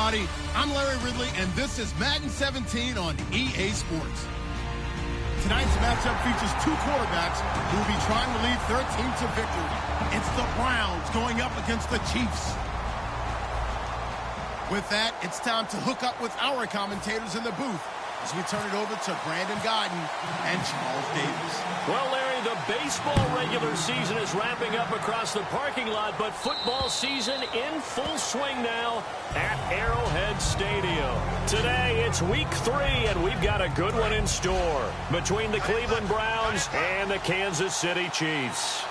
everybody. I'm Larry Ridley, and this is Madden 17 on EA Sports. Tonight's matchup features two quarterbacks who will be trying to lead their team to victory. It's the Browns going up against the Chiefs. With that, it's time to hook up with our commentators in the booth as we turn it over to Brandon Godden and Charles Davis. Well, Larry, the baseball regular season is wrapping up across the parking lot, but football season in full swing now at Arrowhead Stadium. Today, it's week 3, and we've got a good one in store between the Cleveland Browns and the Kansas City Chiefs.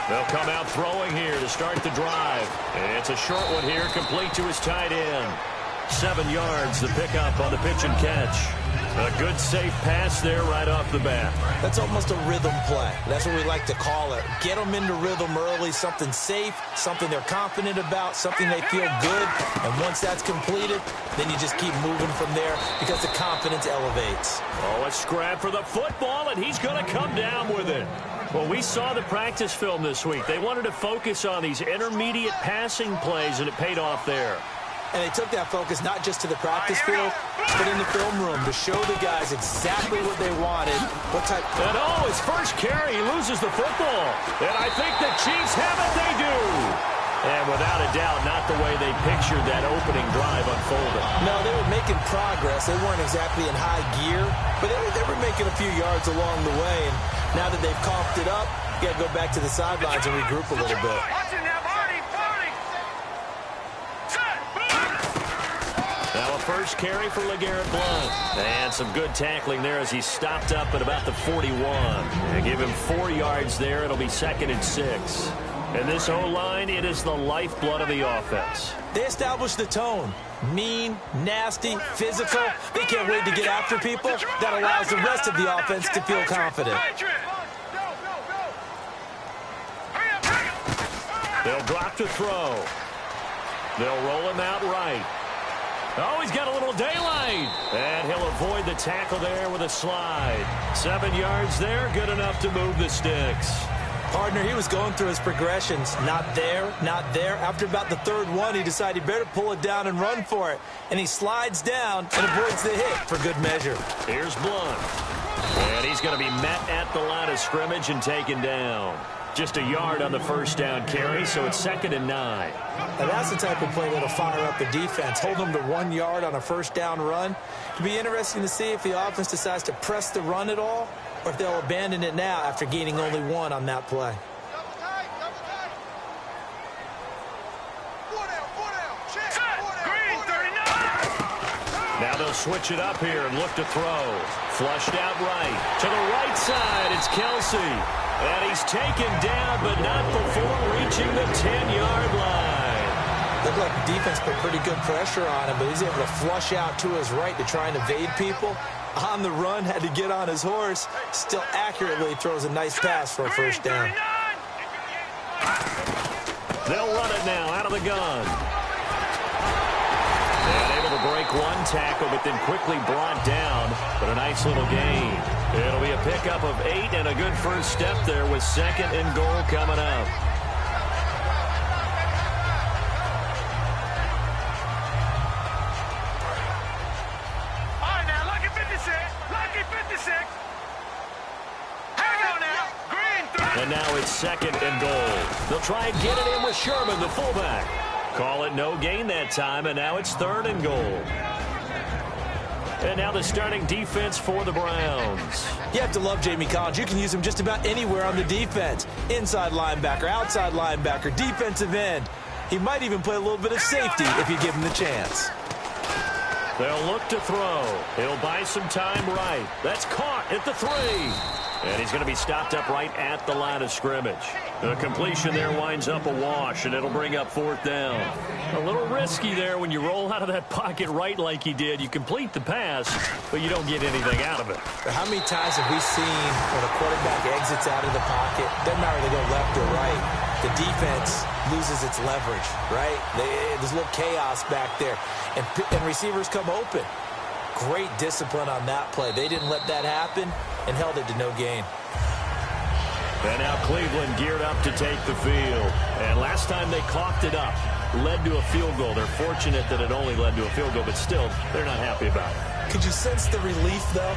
They'll come out throwing here to start the drive. And it's a short one here, complete to his tight end. 7 yards, the pickup on the pitch and catch. A good, safe pass there right off the bat. That's almost a rhythm play. That's what we like to call it. Get them into rhythm early, something safe, something they're confident about, something they feel good. And once that's completed, then you just keep moving from there because the confidence elevates. Oh, a scrap for the football, and he's going to come down with it. Well, we saw the practice film this week. They wanted to focus on these intermediate passing plays, and it paid off there. And they took that focus not just to the practice field, but in the film room to show the guys exactly what they wanted. What type? And his first carry, he loses the football. And I think the Chiefs have it. They do. And without a doubt, not the way they pictured that opening drive unfolding. No, they were making progress. They weren't exactly in high gear, but they were making a few yards along the way. And now that they've coughed it up, you got to go back to the sidelines and regroup a little bit. Now a first carry for LeGarrette Blount. And some good tackling there as he stopped up at about the 41. And give him 4 yards there. It'll be 2nd and 6. And this O-line, it is the lifeblood of the offense. They established the tone. Mean, nasty, physical. They can't wait to get after people. That allows the rest of the offense to feel confident. They'll drop to throw. They'll roll him out right. Oh, he's got a little daylight. And he'll avoid the tackle there with a slide. 7 yards there, good enough to move the sticks. Partner, he was going through his progressions. Not there, not there. After about the 3rd one, he decided he better pull it down and run for it. And he slides down and avoids the hit for good measure. Here's Blount. And he's going to be met at the line of scrimmage and taken down. Just a yard on the first down carry, so it's 2nd and 9. Now that's the type of play that'll fire up the defense. Hold them to 1 yard on a first down run. It'll be interesting to see if the offense decides to press the run at all, or if they'll abandon it now after gaining only 1 on that play. Now they'll switch it up here and look to throw. Flushed out right. To the right side, it's Kelsey. And he's taken down, but not before reaching the 10-yard line. Looked like the defense put pretty good pressure on him, but he's able to flush out to his right to try and evade people. On the run, had to get on his horse. Still accurately throws a nice pass for a first down. They'll run it now out of the gun. And able to break 1 tackle, but then quickly brought down. But a nice little gain. It'll be a pickup of 8 and a good first step there with 2nd and goal coming up. All right, now, lucky 56. Lucky 56. Hang on now. Green 3. And now it's 2nd and goal. They'll try and get it in with Sherman, the fullback. Call it no gain that time, and now it's 3rd and goal. And now the starting defense for the Browns. You have to love Jamie Collins. You can use him just about anywhere on the defense. Inside linebacker, outside linebacker, defensive end. He might even play a little bit of safety if you give him the chance. They'll look to throw. He'll buy some time right. That's caught at the 3. And he's going to be stopped up right at the line of scrimmage. The completion there winds up a wash, and it'll bring up 4th down. A little risky there when you roll out of that pocket right like he did. You complete the pass, but you don't get anything out of it. How many times have we seen when a quarterback exits out of the pocket, doesn't matter if they go left or right, the defense loses its leverage, right? There's a little chaos back there, and receivers come open. Great discipline on that play. They didn't let that happen and held it to no gain. And now Cleveland geared up to take the field. And last time they coughed it up. led to a field goal. They're fortunate that it only led to a field goal, but still, they're not happy about it. Could you sense the relief, though,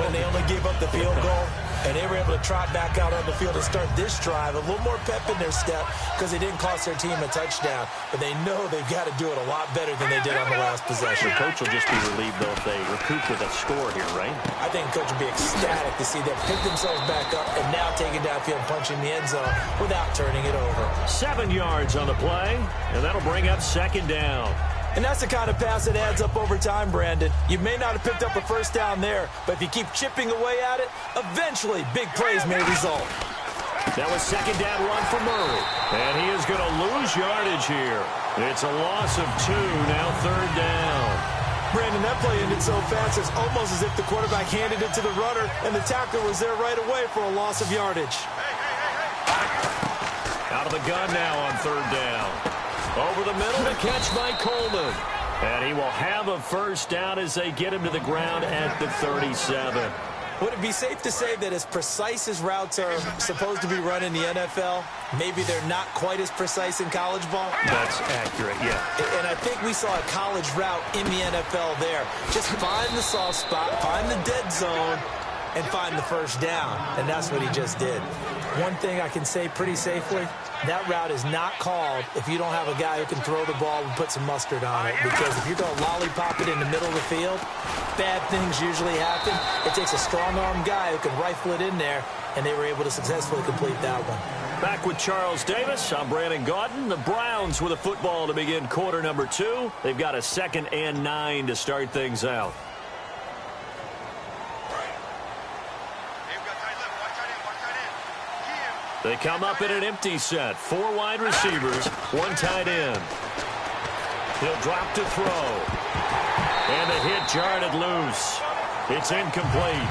when they only gave up the field goal? And they were able to trot back out on the field and start this drive. A little more pep in their step because they didn't cost their team a touchdown. But they know they've got to do it a lot better than they did on the last possession. The coach will just be relieved, though, if they recoup with a score here, right? I think the coach will be ecstatic to see them pick themselves back up and now take it downfield and punch in the end zone without turning it over. 7 yards on the play, and that'll bring up second down. And that's the kind of pass that adds up over time, Brandon. You may not have picked up a first down there, but if you keep chipping away at it, eventually big plays may result. That was second down run for Murray. And he is going to lose yardage here. It's a loss of 2, now third down. Brandon, that play ended so fast, it's almost as if the quarterback handed it to the runner, and the tackler was there right away for a loss of yardage. Out of the gun now on third down. Over the middle to catch by Coleman. And he will have a first down as they get him to the ground at the 37. Would it be safe to say that as precise as routes are supposed to be run in the NFL, maybe they're not quite as precise in college ball? That's accurate, yeah. And I think we saw a college route in the NFL there. Just find the soft spot, find the dead zone, and find the first down. And that's what he just did. One thing I can say pretty safely, that route is not called if you don't have a guy who can throw the ball and put some mustard on it. Because if you're going to lollipop it in the middle of the field, bad things usually happen. It takes a strong-arm guy who can rifle it in there, and they were able to successfully complete that one. Back with Charles Davis, I'm Brandon Gaudin. The Browns with a football to begin quarter number 2. They've got a 2nd and 9 to start things out. They come up in an empty set. 4 wide receivers, 1 tight end. He'll drop to throw. And the hit jarred it loose. It's incomplete.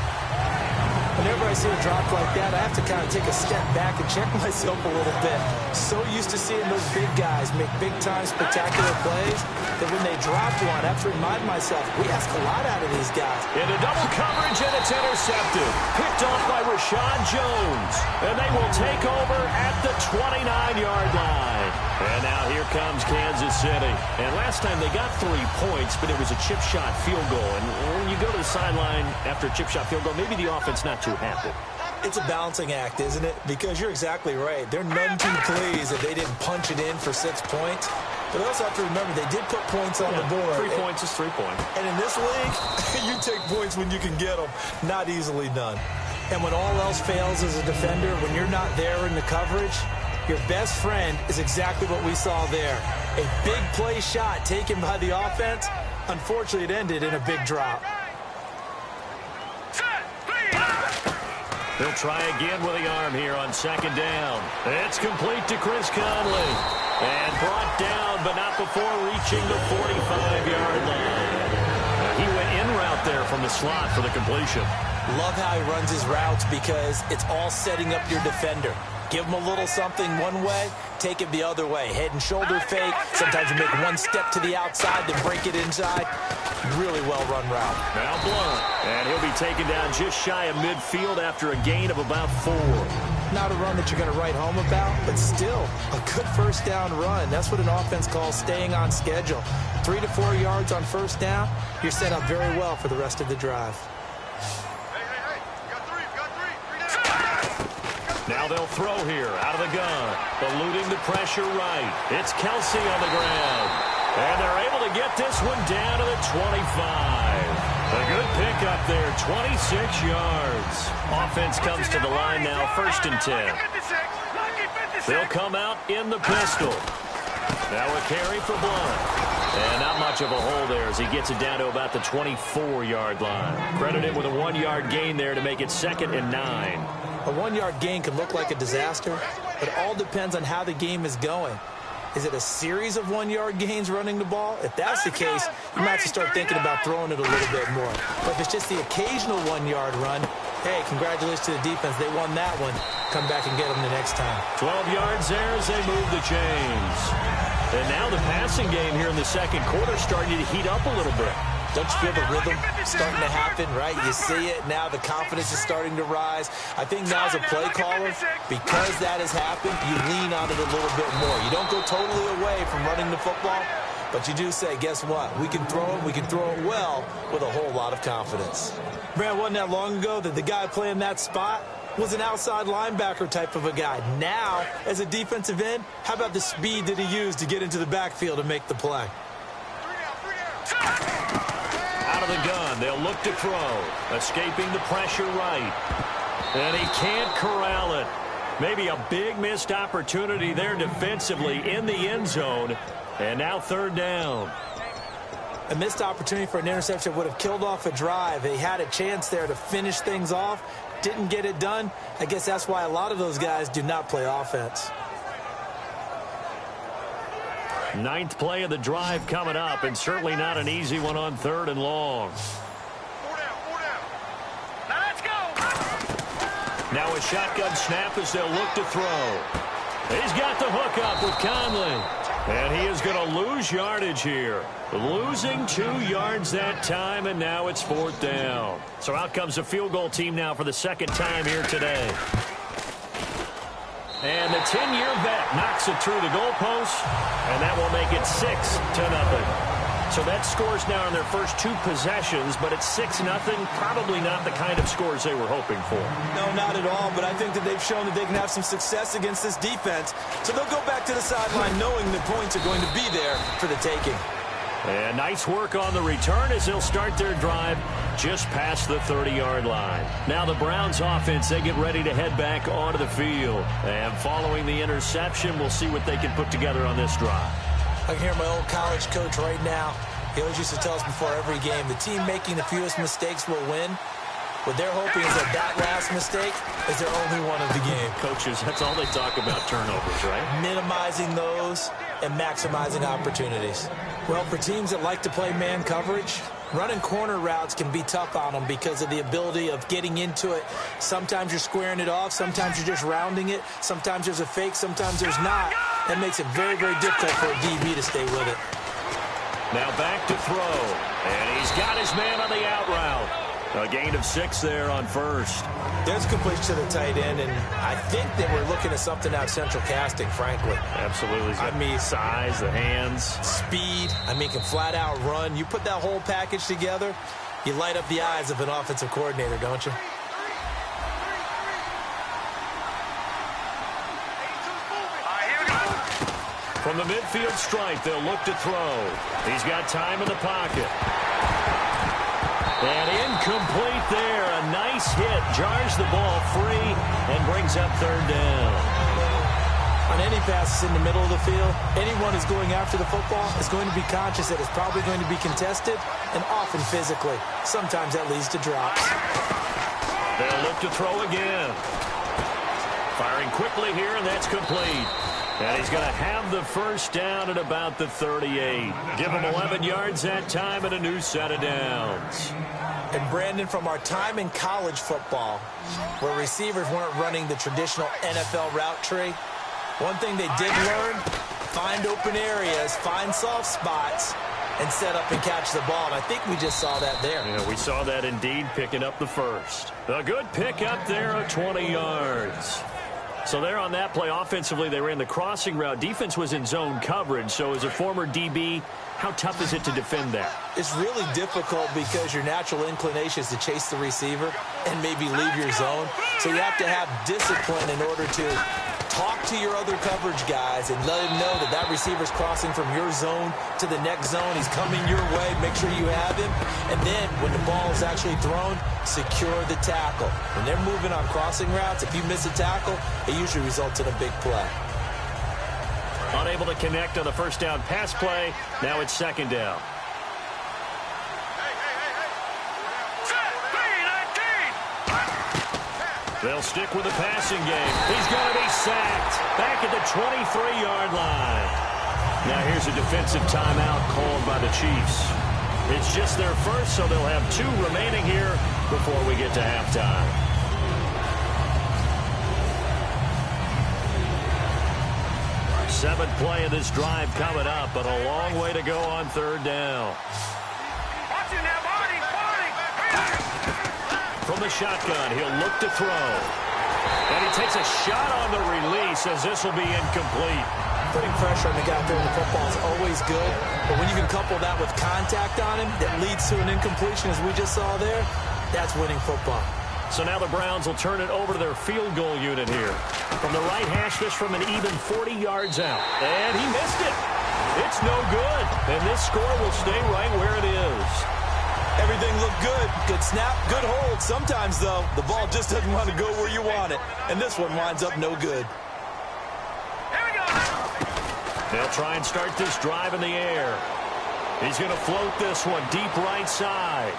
Whenever I see a drop like that, I have to kind of take a step back and check myself a little bit. So used to seeing those big guys make big-time spectacular plays that when they drop one, I have to remind myself, we ask a lot out of these guys. Into double coverage, and it's intercepted. Picked off by Rashad Jones. And they will take over at the 29-yard line. And now here comes Kansas City. And last time they got 3 points, but it was a chip shot field goal. And when you go to the sideline after a chip shot field goal, maybe the offense not too happy. It's a balancing act, isn't it? Because you're exactly right. They're none too pleased that they didn't punch it in for 6 points. But also have to remember, they did put points on the board. 3 points is 3 points. And in this league, you take points when you can get them. Not easily done. And when all else fails as a defender, when you're not there in the coverage, your best friend is exactly what we saw there. A big play shot taken by the offense. Unfortunately, it ended in a big drop. He'll try again with the arm here on 2nd down. It's complete to Chris Conley. And brought down, but not before reaching the 45-yard line. He went in route there from the slot for the completion. Love how he runs his routes because it's all setting up your defender. Give him a little something one way, take it the other way. Head and shoulder fake. Sometimes you make one step to the outside, then break it inside. Really well-run route. Now Blunt. And he'll be taken down just shy of midfield after a gain of about 4. Not a run that you're going to write home about, but still a good first down run. That's what an offense calls staying on schedule. 3 to 4 yards on first down, you're set up very well for the rest of the drive. Now they'll throw here out of the gun. Eluding the pressure right. It's Kelsey on the ground. And they're able to get this one down to the 25. A good pickup there, 26 yards. Offense comes to the line now, 1st and 10. They'll come out in the pistol. Now a carry for Blunt. And not much of a hole there as he gets it down to about the 24-yard line. Credit him with a 1-yard gain there to make it 2nd and 9. A 1-yard gain can look like a disaster, but it all depends on how the game is going. Is it a series of 1-yard gains running the ball? If that's the case, you might have to start thinking about throwing it a little bit more. But if it's just the occasional 1-yard run, hey, congratulations to the defense. They won that one. Come back and get them the next time. 12 yards there as they move the chains. And now the passing game here in the 2nd quarter starting to heat up a little bit. Don't you feel the rhythm starting to happen, right? You see it now. The confidence is starting to rise. I think now as a play caller, because that has happened, you lean on it a little bit more. You don't go totally away from running the football, but you do say, guess what? We can throw it well with a whole lot of confidence. Brad, wasn't that long ago that the guy playing that spot was an outside linebacker type of a guy. Now, as a defensive end, how about the speed that he used to get into the backfield and make the play? Out of the gun, they'll look to throw. Escaping the pressure right. And he can't corral it. Maybe a big missed opportunity there defensively in the end zone. And now third down. A missed opportunity for an interception would have killed off a drive. He had a chance there to finish things off. Didn't get it done. I guess that's why a lot of those guys do not play offense. Ninth play of the drive coming up, and certainly not an easy one on third and long. 4 down. Now let's go. Now a shotgun snap as they'll look to throw. He's got the hook up with Conley. And he is going to lose yardage here. Losing 2 yards that time, and now it's fourth down. So out comes the field goal team now for the second time here today. And the 10-year vet knocks it through the goalpost, and that will make it 6-0. So that scores now in their first 2 possessions, but it's 6-0. Probably not the kind of scores they were hoping for. No, not at all, but I think that they've shown that they can have some success against this defense. So they'll go back to the sideline knowing the points are going to be there for the taking. And nice work on the return as they'll start their drive just past the 30-yard line. Now the Browns offense, they get ready to head back onto the field. And following the interception, we'll see what they can put together on this drive. I can hear my old college coach right now. He always used to tell us before every game, the team making the fewest mistakes will win. What they're hoping is that last mistake is their only one of the game. Coaches, that's all they talk about, turnovers, right? Minimizing those and maximizing opportunities. Well, for teams that like to play man coverage, running corner routes can be tough on them because of the ability of getting into it. Sometimes you're squaring it off. Sometimes you're just rounding it. Sometimes there's a fake. Sometimes there's not. That makes it very, very difficult for a DB to stay with it. Now back to throw. And he's got his man on the out route. A gain of 6 there on first. There's completion to the tight end, and I think that we're looking at something out of central casting, frankly. Absolutely. I mean, size, the hands. Speed. I mean, can flat out run. You put that whole package together, you light up the eyes of an offensive coordinator, don't you? From the midfield stripe, they'll look to throw. He's got time in the pocket. And incomplete there. A nice hit. Jars the ball free and brings up third down. On any passes in the middle of the field, anyone who's going after the football is going to be conscious that it's probably going to be contested and often physically. Sometimes that leads to drops. They'll look to throw again. Firing quickly here, and that's complete. And he's going to have the first down at about the 38. Give him 11 yards that time and a new set of downs. And Brandon, from our time in college football, where receivers weren't running the traditional NFL route tree, one thing they did learn, find open areas, find soft spots, and set up and catch the ball. And I think we just saw that there. Yeah, we saw that indeed, picking up the first. A good pick up there of 20 yards. So there on that play, offensively, they ran the crossing route. Defense was in zone coverage. So as a former DB, how tough is it to defend that? It's really difficult because your natural inclination is to chase the receiver and maybe leave your zone. So you have to have discipline in order to talk to your other coverage guys and let him know that that receiver's crossing from your zone to the next zone. He's coming your way. Make sure you have him. And then when the ball is actually thrown, secure the tackle. When they're moving on crossing routes, if you miss a tackle, it usually results in a big play. Unable to connect on the first down pass play. Now it's second down. They'll stick with the passing game. He's going to be sacked back at the 23-yard line. Now here's a defensive timeout called by the Chiefs. It's just their first, so they'll have 2 remaining here before we get to halftime. Seventh play of this drive coming up, but a long way to go on third down. Watch it now. From the shotgun, he'll look to throw. And he takes a shot on the release as this will be incomplete. Putting pressure on the guy throwing the football is always good, but when you can couple that with contact on him that leads to an incompletion, as we just saw there, that's winning football. So now the Browns will turn it over to their field goal unit here. From the right hash, this from an even 40 yards out. And he missed it. It's no good. And this score will stay right where it is. Everything looked good. Good snap, good hold. Sometimes, though, the ball just doesn't want to go where you want it. And this one winds up no good. Here we go. They'll try and start this drive in the air. He's going to float this one deep right side.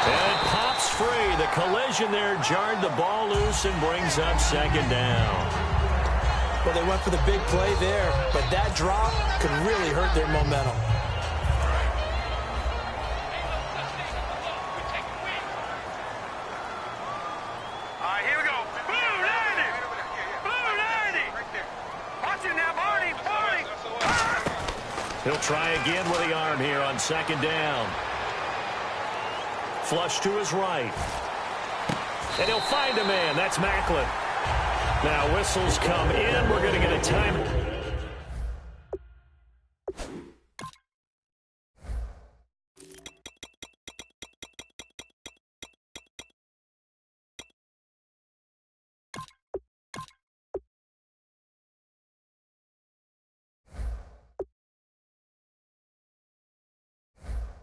And it pops free. The collision there jarred the ball loose and brings up second down. Well, they went for the big play there, but that drop could really hurt their momentum. All right, here we go. Blue 90. Blue 90. Watch it now, Barney. Barney. He'll try again with the arm here on second down. Flush to his right. And he'll find a man. That's Macklin. Now whistles come in. We're going to get a time.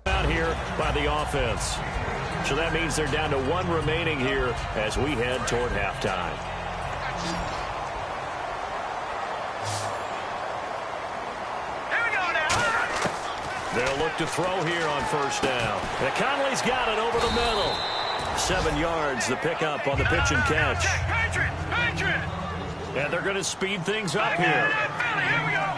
Out here by the offense. So that means they're down to one remaining here as we head toward halftime. Here we go now. They'll look to throw here on first down. And Conley's got it over the middle. 7 yards, the pickup on the pitch and catch. Patriot. Patriot. And they're going to speed things up here. Here we go.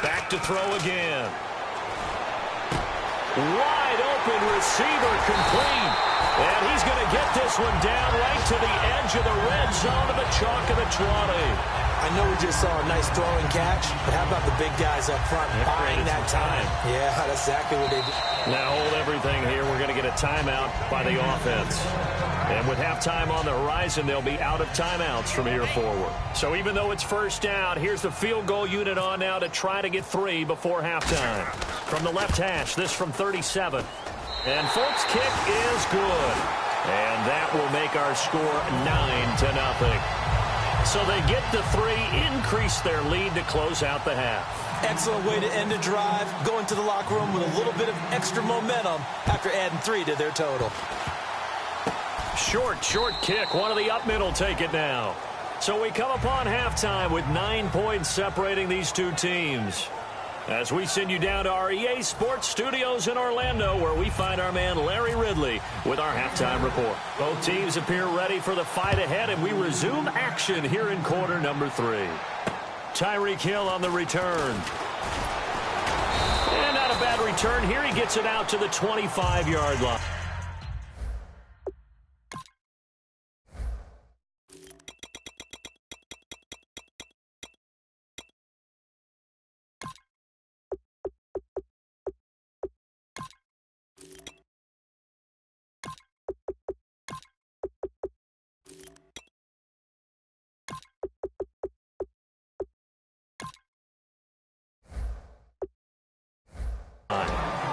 Back to throw again. Wide open receiver complete. And he's going to get this one down right to the edge of the red zone of the chalk of the 20. I know we just saw a nice throwing catch, but how about the big guys up front buying that time? Yeah, that's exactly what they did. Now hold everything here. We're going to get a timeout by the offense. And with halftime on the horizon, they'll be out of timeouts from here forward. So even though it's first down, here's the field goal unit on now to try to get 3 before halftime. From the left hash, this from 37. And Folk's kick is good. And that will make our score 9-0. So they get the 3, increase their lead to close out the half. Excellent way to end the drive, going to the locker room with a little bit of extra momentum after adding 3 to their total. Short kick. One of the up men will take it now. So we come upon halftime with 9 points separating these two teams. As we send you down to our EA Sports Studios in Orlando, where we find our man Larry Ridley with our halftime report. Both teams appear ready for the fight ahead, and we resume action here in quarter number 3. Tyreek Hill on the return. And not a bad return here. He gets it out to the 25-yard line.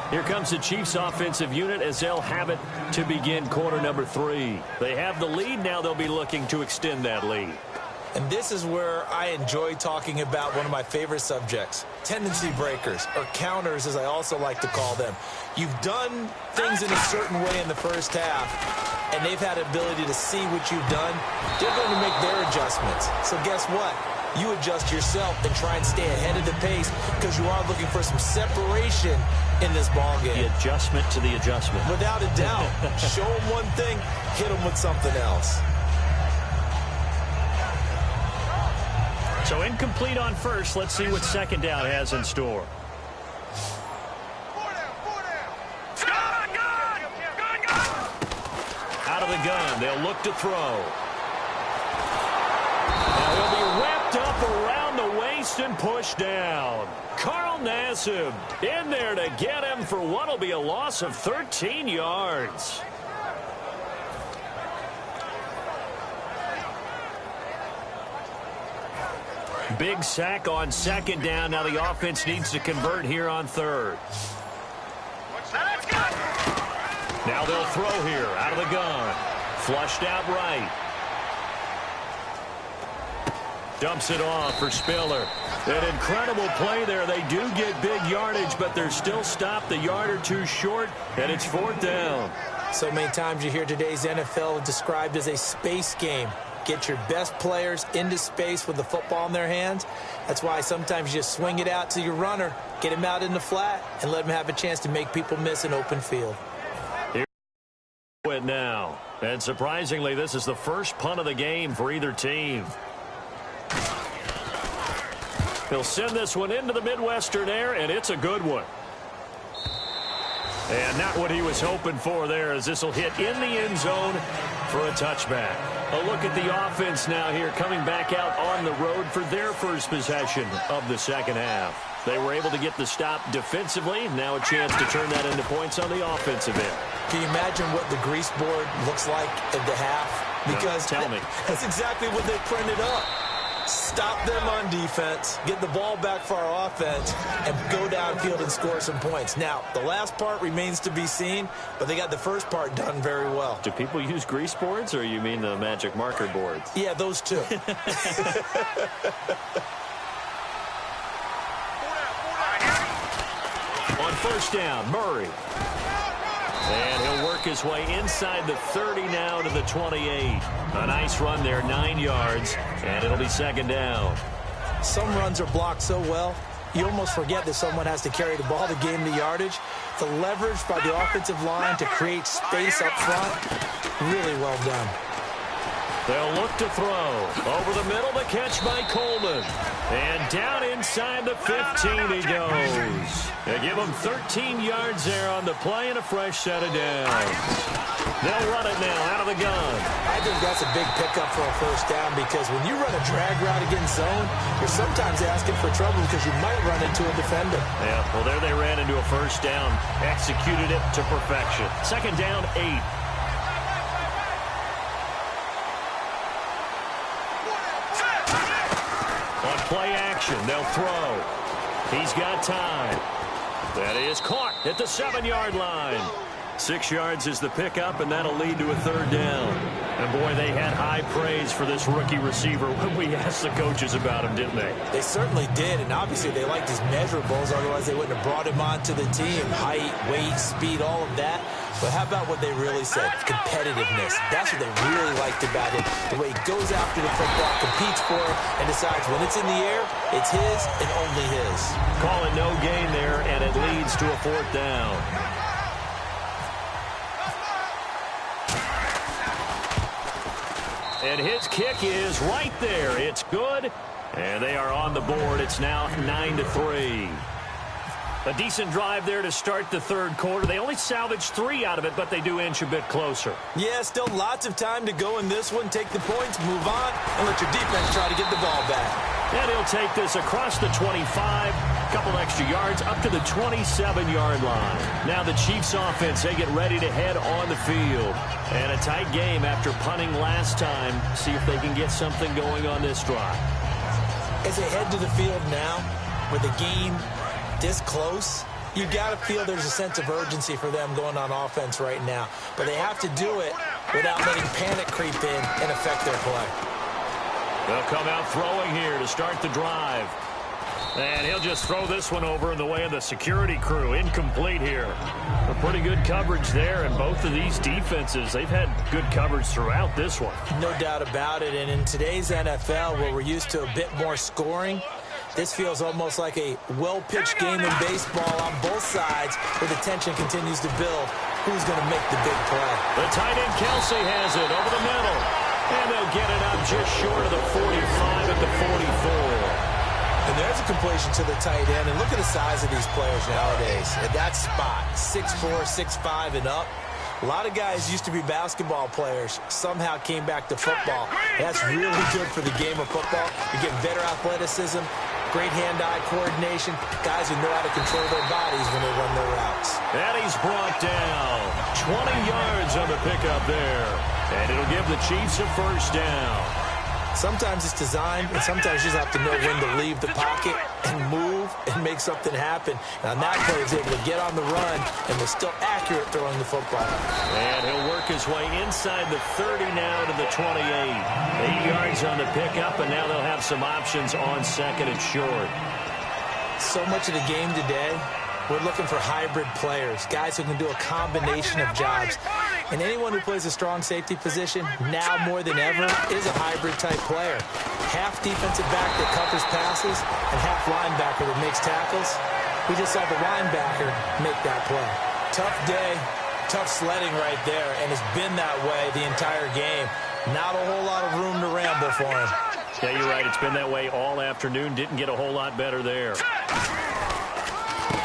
Here comes the Chiefs offensive unit as they'll have it to begin quarter number 3. They have the lead. Now they'll be looking to extend that lead. And this is where I enjoy talking about one of my favorite subjects, tendency breakers, or counters as I also like to call them. You've done things in a certain way in the first half, and they've had the ability to see what you've done. They're going to make their adjustments. So guess what? You adjust yourself and try and stay ahead of the pace because you are looking for some separation in this ball game. The adjustment to the adjustment. Without a doubt. Show them one thing, hit them with something else. So incomplete on first. Let's see what second down has in store. Out of the gun. They'll look to throw. Now he'll be wrapped up around the waist and pushed down. Carl Nassib in there to get him for what will be a loss of 13 yards. Big sack on second down. Now the offense needs to convert here on third. Now they'll throw here out of the gun. Flushed out right. Dumps it off for Spiller. An incredible play there. They do get big yardage, but they're still stopped a yard or two short, and it's fourth down. So many times you hear today's NFL described as a space game. Get your best players into space with the football in their hands. That's why sometimes you just swing it out to your runner, get him out in the flat, and let him have a chance to make people miss an open field. Here it now. And surprisingly, this is the first punt of the game for either team. He'll send this one into the Midwestern air, and it's a good one. And not what he was hoping for there, as this will hit in the end zone for a touchback. A look at the offense now here, coming back out on the road for their first possession of the second half. They were able to get the stop defensively. Now a chance to turn that into points on the offensive end. Can you imagine what the grease board looks like at the half? Because tell me. That's exactly what they printed up. Stop them on defense, get the ball back for our offense, and go downfield and score some points. Now, the last part remains to be seen, but they got the first part done very well. Do people use grease boards, or you mean the magic marker boards? Yeah, those two. On first down, Murray. And he'll work his way inside the 30 now to the 28. A nice run there, 9 yards, and it'll be second down. Some runs are blocked so well, you almost forget that someone has to carry the ball to gain the yardage. The leverage by the offensive line to create space up front, really well done. They'll look to throw. Over the middle, the catch by Coleman. And down inside the 15 he goes. They give him 13 yards there on the play and a fresh set of downs. They'll run it now out of the gun. I think that's a big pickup for a first down, because when you run a drag route against zone, you're sometimes asking for trouble because you might run into a defender. Yeah, well, there they ran into a first down. Executed it to perfection. Second down, 8. Play action. They'll throw. He's got time. That is caught at the 7-yard line. 6 yards is the pickup, and that'll lead to a third down. And, boy, they had high praise for this rookie receiver when we asked the coaches about him, didn't they? They certainly did, and obviously they liked his measurables. Otherwise, they wouldn't have brought him onto the team. Height, weight, speed, all of that. But how about what they really said? Competitiveness. That's what they really liked about him. The way he goes after the football, competes for it, and decides when it's in the air, it's his and only his. Call it no gain there, and it leads to a fourth down. And his kick is right there. It's good, and they are on the board. It's now 9-3. A decent drive there to start the third quarter. They only salvaged 3 out of it, but they do inch a bit closer. Yeah, still lots of time to go in this one. Take the points, move on, and let your defense try to get the ball back. And he'll take this across the 25, a couple extra yards, up to the 27-yard line. Now the Chiefs offense, they get ready to head on the field. And a tight game after punting last time. See if they can get something going on this drive. As they head to the field now, with the game this close, you got to feel there's a sense of urgency for them going on offense right now. But they have to do it without letting panic creep in and affect their play. They'll come out throwing here to start the drive. And he'll just throw this one over in the way of the security crew. Incomplete here. A pretty good coverage there, and both of these defenses, they've had good coverage throughout this one. No doubt about it, and in today's NFL, where we're used to a bit more scoring, this feels almost like a well-pitched game in baseball on both sides, where the tension continues to build. Who's going to make the big play? The tight end Kelsey has it over the middle. And they'll get it up just short of the 45 at the 44. And there's a completion to the tight end. And look at the size of these players nowadays. At that spot, 6'4", 6'5", and up. A lot of guys used to be basketball players, somehow came back to football. That's really good for the game of football. You get better athleticism, Great hand-eye coordination. Guys who know how to control their bodies when they run their routes. And he's brought down. 20 yards on the pickup there. And it'll give the Chiefs a first down. Sometimes it's designed, and sometimes you just have to know when to leave the pocket and move and make something happen. And on that play, he's able to get on the run and was still accurate throwing the football. And he'll work his way inside the 30 now to the 28. 8 yards on the pickup, and now they'll have some options on second and short. So much of the game today, we're looking for hybrid players, guys who can do a combination of jobs. And anyone who plays a strong safety position, now more than ever, is a hybrid-type player. Half defensive back that covers passes and half linebacker that makes tackles. We just saw the linebacker make that play. Tough day, tough sledding right there, and it's been that way the entire game. Not a whole lot of room to ramble for him. Yeah, you're right. It's been that way all afternoon. Didn't get a whole lot better there.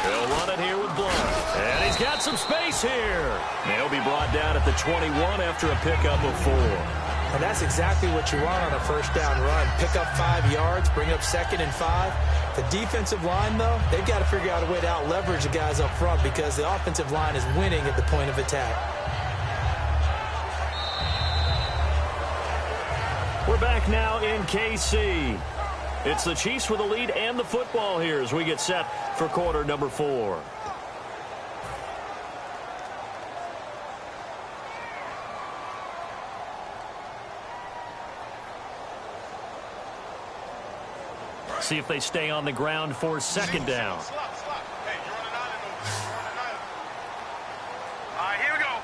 He'll run it here with Blunt. And he's got some space here. He'll be brought down at the 21 after a pickup of 4. And that's exactly what you want on a first down run. Pick up 5 yards, bring up 2nd and 5. The defensive line, though, they've got to figure out a way to out-leverage the guys up front because the offensive line is winning at the point of attack. We're back now in KC. It's the Chiefs with the lead and the football here as we get set for quarter number 4. See if they stay on the ground for second down. Here we go.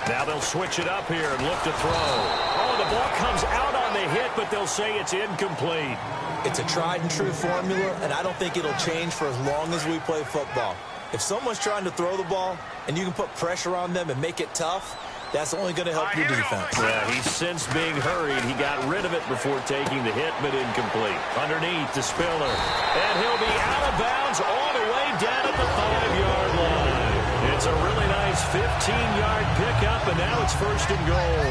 Now they'll switch it up here and look to throw. Oh, the ball comes out on the hit, but they'll say it's incomplete. It's a tried-and-true formula, and I don't think it'll change for as long as we play football. If someone's trying to throw the ball and you can put pressure on them and make it tough, that's only going to help your defense. Yeah, he's since being hurried. He got rid of it before taking the hit, but incomplete. Underneath to Spiller. And he'll be out of bounds all the way down at the 5-yard line. It's a really nice 15-yard pickup, and now it's first and goal.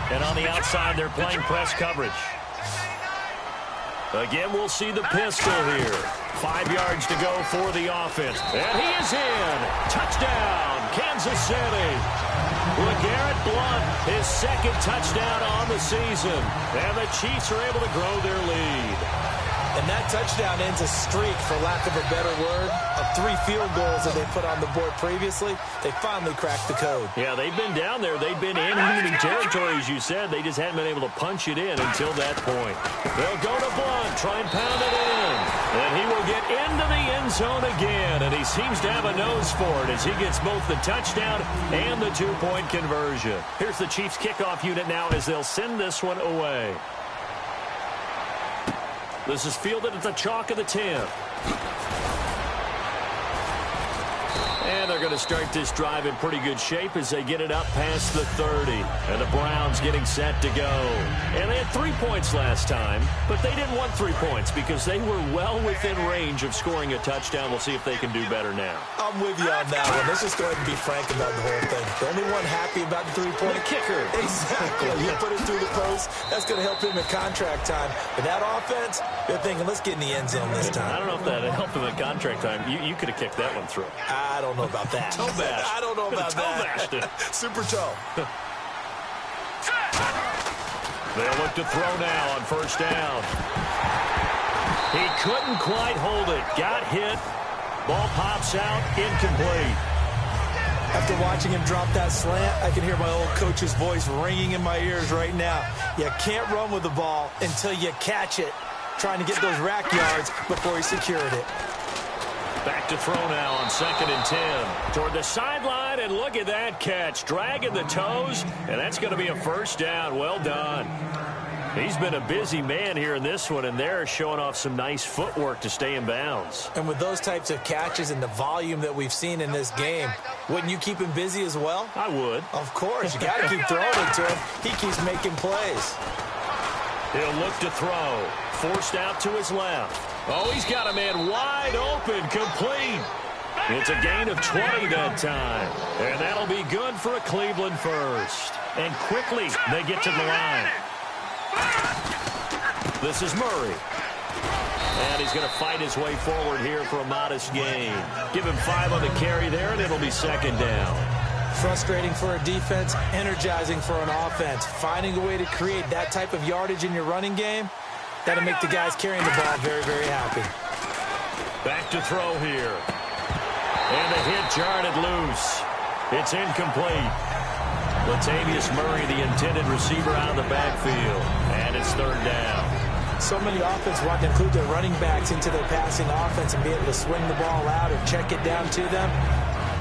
And on the outside, they're playing press coverage. Again, we'll see the pistol here. 5 yards to go for the offense. And he is in. Touchdown, Kansas City. LeGarrette Blount, his second touchdown on the season. And the Chiefs are able to grow their lead. And that touchdown ends a streak, for lack of a better word, of 3 field goals that they put on the board previously. They finally cracked the code. Yeah, they've been down there. They've been in enemy territory, as you said. They just hadn't been able to punch it in until that point. They'll go to Blount, try and pound it in. And he will get into the end zone again. And he seems to have a nose for it as he gets both the touchdown and the 2-point conversion. Here's the Chiefs kickoff unit now as they'll send this one away. This is fielded at the chalk of the 10. And they're going to start this drive in pretty good shape as they get it up past the 30. And the Browns getting set to go. And they had 3 points last time, but they didn't want 3 points because they were well within range of scoring a touchdown. We'll see if they can do better now. I'm with you on that one. Let's just go ahead and be frank about the whole thing. The only one happy about the 3-point kicker. Exactly. You put it through the post. That's going to help him at contract time. But that offense, they're thinking, let's get in the end zone this time. I don't know if that helped him at contract time. You could have kicked that one through. I don't know about that. Toe bash. I don't know about that. Super toe. They'll look to throw now on first down. He couldn't quite hold it. Got hit. Ball pops out. Incomplete. After watching him drop that slant, I can hear my old coach's voice ringing in my ears right now. You can't run with the ball until you catch it. Trying to get those rack yards before he secured it. Back to throw now on 2nd and 10. Toward the sideline, and look at that catch. Dragging the toes, and that's going to be a first down. Well done. He's been a busy man here in this one, and they're showing off some nice footwork to stay in bounds. And with those types of catches and the volume that we've seen in this game, wouldn't you keep him busy as well? I would. Of course. You got to keep throwing it to him. He keeps making plays. He'll look to throw. Forced out to his left. Oh, he's got a man wide open, complete. It's a gain of 20 that time. And that'll be good for a Cleveland first. And quickly, they get to the line. This is Murray. And he's going to fight his way forward here for a modest gain. Give him 5 on the carry there, and it'll be second down. Frustrating for a defense, energizing for an offense. Finding a way to create that type of yardage in your running game, that'll make the guys carrying the ball very, very happy. Back to throw here. And the hit jarred it loose. It's incomplete. Latavius Murray, the intended receiver, out of the backfield. And it's third down. So many offenses want to include their running backs into their passing offense and be able to swing the ball out or check it down to them.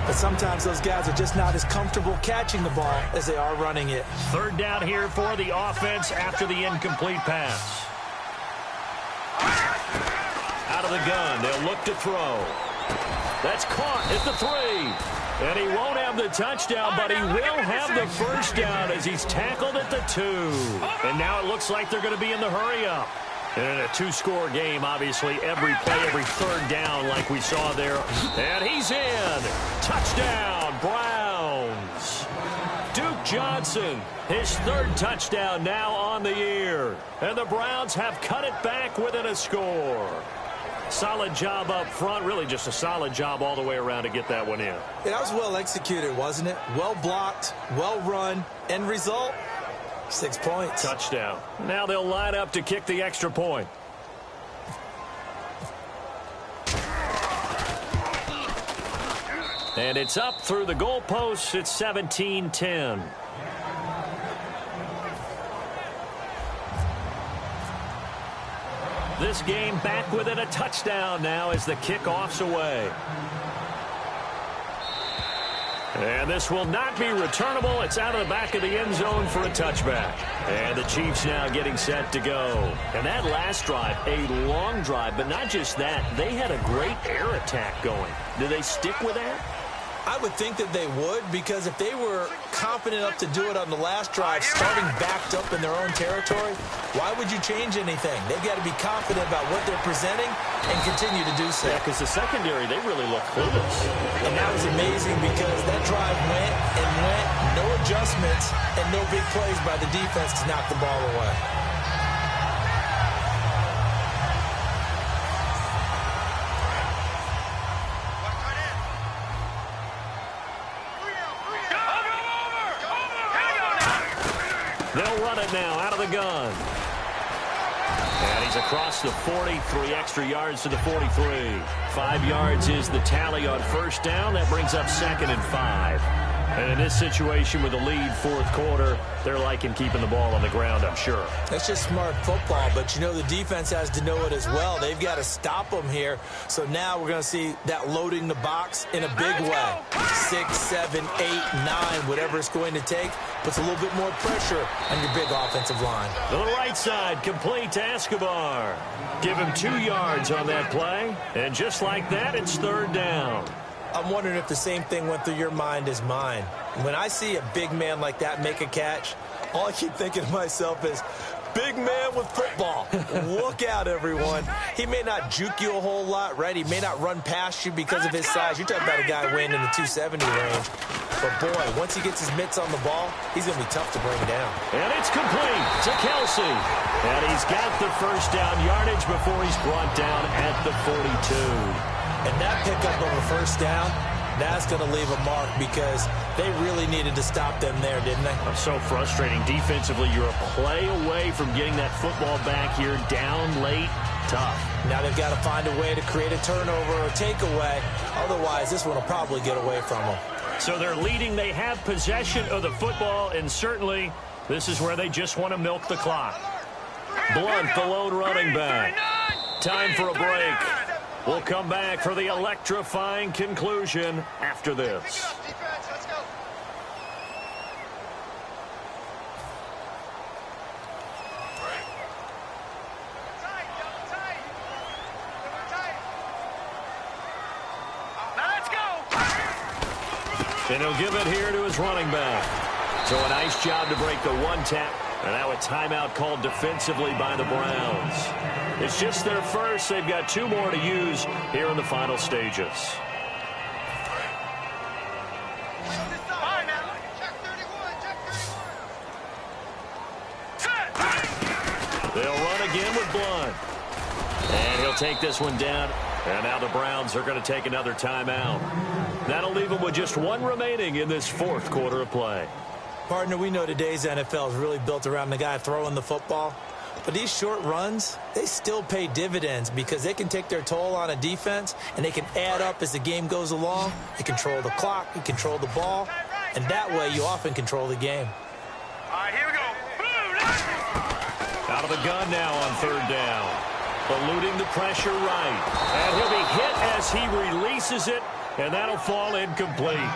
But sometimes those guys are just not as comfortable catching the ball as they are running it. Third down here for the offense after the incomplete pass. Out of the gun, they'll look to throw. That's caught at the 3. And he won't have the touchdown, but he will have the first down as he's tackled at the 2. And now it looks like they're going to be in the hurry-up. And in a 2-score game, obviously, every play, every third down like we saw there. And he's in. Touchdown, Browns. Duke Johnson, his 3rd touchdown now on the year. And the Browns have cut it back within a score. Solid job up front, really just a solid job all the way around to get that one in. Yeah, that was well executed, wasn't it? Well blocked, well run. End result, 6 points. Touchdown. Now they'll line up to kick the extra point. And it's up through the goalposts. It's 17-10. This game back within a touchdown now as the kickoff's away. And this will not be returnable. It's out of the back of the end zone for a touchback. And the Chiefs now getting set to go. And that last drive, a long drive, but not just that. They had a great air attack going. Do they stick with that? I would think that they would, because if they were confident enough to do it on the last drive, starting backed up in their own territory, why would you change anything? They've got to be confident about what they're presenting and continue to do so. Yeah, because the secondary, they really look clueless. And that was amazing because that drive went and went, no adjustments, and no big plays by the defense to knock the ball away. They'll run it now out of the gun. And he's across the 40, 3 extra yards to the 43. 5 yards is the tally on first down. That brings up 2nd and 5. And in this situation with the lead 4th quarter, they're liking keeping the ball on the ground, I'm sure. That's just smart football, but you know the defense has to know it as well. They've got to stop them here. So now we're going to see that loading the box in a big way. 6, 7, 8, 9, whatever it's going to take, puts a little bit more pressure on your big offensive line. To the right side, complete to Escobar. Give him 2 yards on that play. And just like that, it's 3rd down. I'm wondering if the same thing went through your mind as mine. When I see a big man like that make a catch, all I keep thinking to myself is, big man with football. Look out, everyone. He may not juke you a whole lot, right? He may not run past you because of his size. You're talking about a guy weighing in the 270 range. But, boy, once he gets his mitts on the ball, he's going to be tough to bring down. And it's complete to Kelsey. And he's got the first down yardage before he's brought down at the 42. And that pickup of a first down, that's going to leave a mark because they really needed to stop them there, didn't they? So frustrating. Defensively, you're a play away from getting that football back here, down late, tough. Now they've got to find a way to create a turnover or takeaway. Otherwise, this one will probably get away from them. So they're leading. They have possession of the football, and certainly this is where they just want to milk the clock. Blunt, the lone running back. Time for a break. We'll come back for the electrifying conclusion after this. And he'll give it here to his running back. So a nice job to break the one tap. And now a timeout called defensively by the Browns. It's just their first. They've got 2 more to use here in the final stages. They'll run again with take this one down. And now the Browns are going to take another timeout. That'll leave them with just one remaining in this fourth quarter of play. Partner, we know today's NFL is really built around the guy throwing the football. But these short runs, they still pay dividends because they can take their toll on a defense, and they can add up as the game goes along. They control the clock, they control the ball, and that way you often control the game. All right, here we go. Out of the gun now on third down. Eluding the pressure right. And he'll be hit as he releases it, and that'll fall incomplete.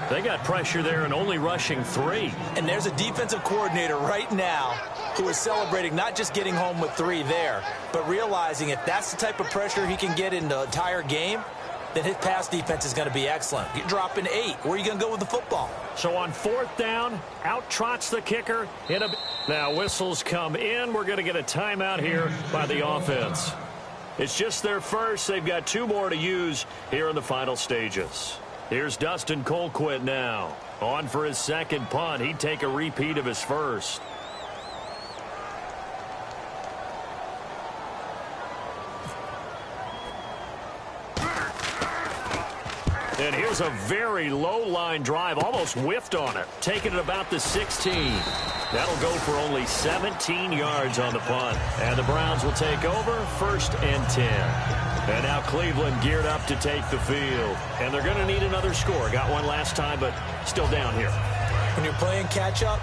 They got pressure there and only rushing 3. And there's a defensive coordinator right now who is celebrating not just getting home with 3 there, but realizing if that's the type of pressure he can get in the entire game, then his pass defense is going to be excellent. You're dropping 8. Where are you going to go with the football? So on fourth down, out trots the kicker. Now whistles come in. We're going to get a timeout here by the offense. It's just their first. They've got 2 more to use here in the final stages. Here's Dustin Colquitt now. On for his second punt. He'd take a repeat of his first. And here's a very low line drive, almost whiffed on it. Taking it about the 16. That'll go for only 17 yards on the punt. And the Browns will take over, 1st and 10. And now Cleveland geared up to take the field. And they're going to need another score. Got one last time, but still down here. When you're playing catch-up,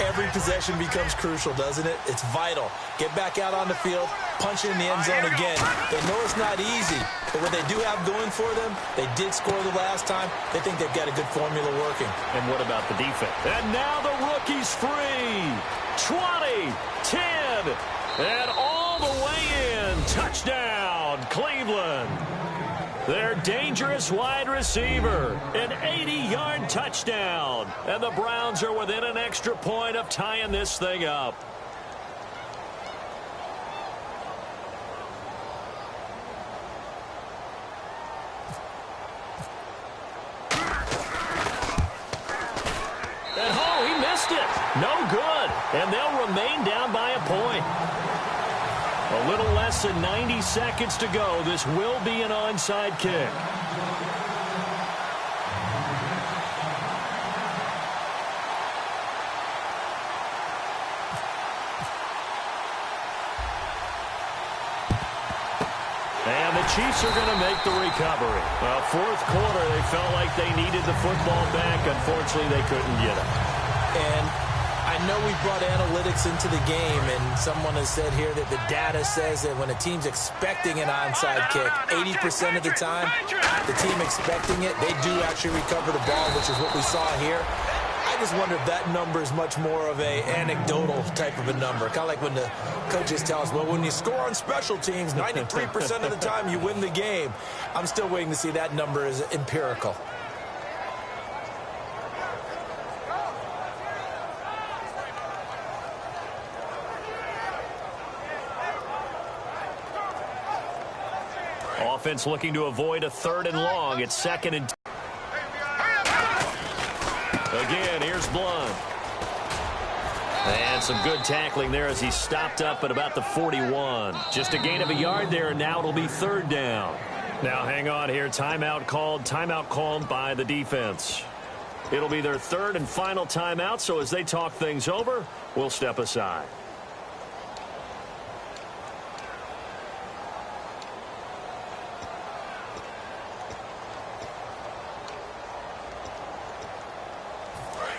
every possession becomes crucial, doesn't it? It's vital. Get back out on the field, punch it in the end zone again. They know it's not easy, but what they do have going for them, they did score the last time. They think they've got a good formula working. And what about the defense? And now the rookie's free. 20, 10, and all the way in. Touchdown, Cleveland. Their dangerous wide receiver, an 80-yard touchdown. And the Browns are within an extra point of tying this thing up. And oh, he missed it. No good. And they'll remain down by a point. A little less than 90 seconds to go. This will be an onside kick. And the Chiefs are going to make the recovery. Well, fourth quarter, they felt like they needed the football back. Unfortunately, they couldn't get it. And I know we brought analytics into the game, and someone has said here that the data says that when a team's expecting an onside kick, 80% of the time, the team expecting it, they do actually recover the ball, which is what we saw here. I just wonder if that number is much more of a anecdotal type of a number. Kind of like when the coaches tell us, well, when you score on special teams, 93% of the time you win the game. I'm still waiting to see that number is empirical. Offense looking to avoid a 3rd and long. It's 2nd and 10. Again, here's Blunt. And some good tackling there as he stopped up at about the 41. Just a gain of a yard there, and now it'll be 3rd down. Now hang on here. Timeout called by the defense. It'll be their 3rd and final timeout, so as they talk things over, we'll step aside.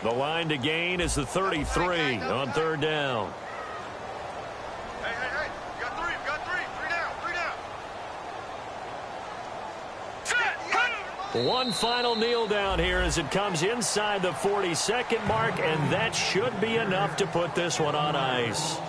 The line to gain is the 33 on 3rd down. Hey. Got three. Three down. One final kneel down here as it comes inside the 40-second mark, and that should be enough to put this one on ice.